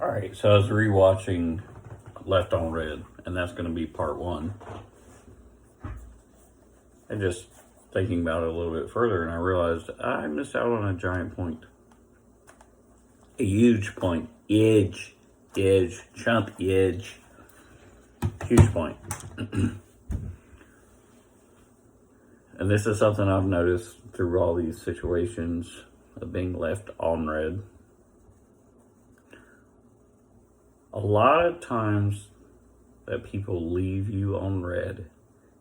All right, so I was rewatching Left on Red, and that's going to be part one. And just thinking about it a little bit further, and I realized I missed out on a giant point. A huge point. Edge. Chump edge. Huge point. And this is something I've noticed through all these situations of being left on red. A lot of times that people leave you on red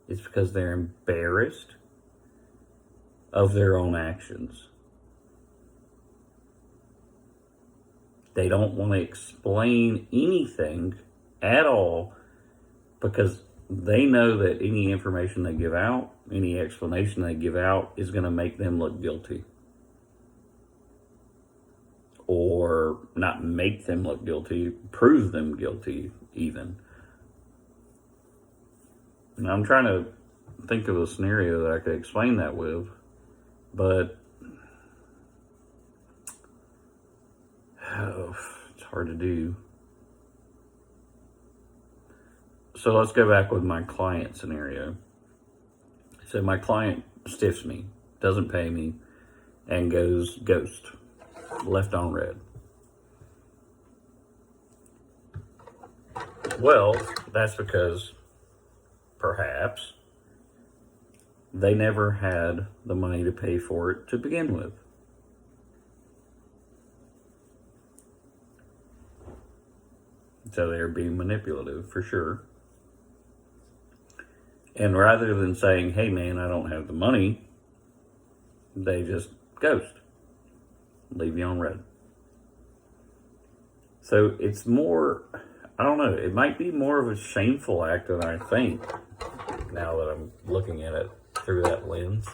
is because they're embarrassed of their own actions. They don't want to explain anything at all because they know that any information they give out, any explanation they give out is going to make them look guilty. Or not make them look guilty, prove them guilty even. And I'm trying to think of a scenario that I could explain that with, but it's hard to do. So let's go back with my client scenario. So my client stiffs me, doesn't pay me, and goes ghost. Left on red. Well, that's because perhaps they never had the money to pay for it to begin with. So they're being manipulative for sure. And rather than saying, hey man, I don't have the money, they just ghost. Leave you on red. So it's more, I don't know, it might be more of a shameful act than I think, now that I'm looking at it through that lens.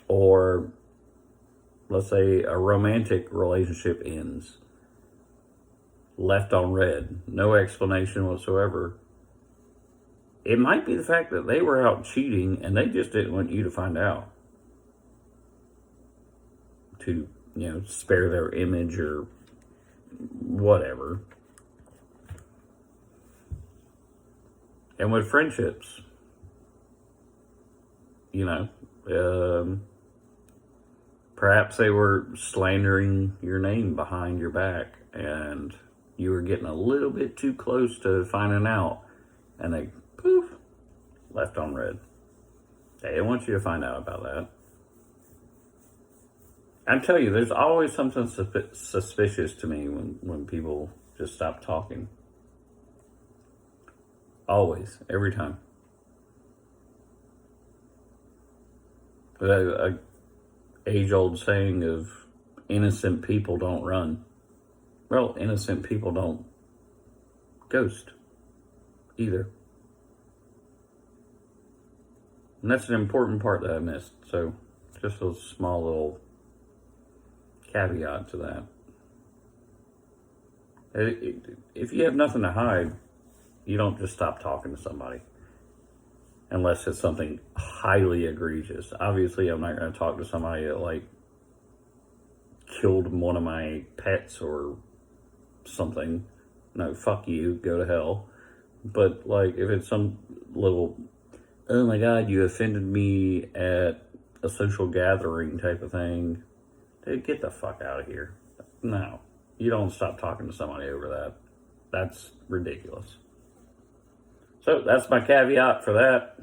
Or, let's say a romantic relationship ends. Left on red. No explanation whatsoever. It might be the fact that they were out cheating and they just didn't want you to find out. To, spare their image or whatever. And with friendships, perhaps they were slandering your name behind your back and you were getting a little bit too close to finding out, and they poof, left on red. They didn't want you to find out about that. I tell you, there's always something suspicious to me when people just stop talking. Always, every time. A age-old saying of innocent people don't run. Well, innocent people don't ghost either. And that's an important part that I missed. So, just a small little caveat to that. If you have nothing to hide, you don't just stop talking to somebody. Unless it's something highly egregious. Obviously, I'm not going to talk to somebody that, killed one of my pets or something. No, fuck you, go to hell. But, if it's some little, oh my God, you offended me at a social gathering type of thing, dude, get the fuck out of here. No, you don't stop talking to somebody over that. That's ridiculous. So, that's my caveat for that.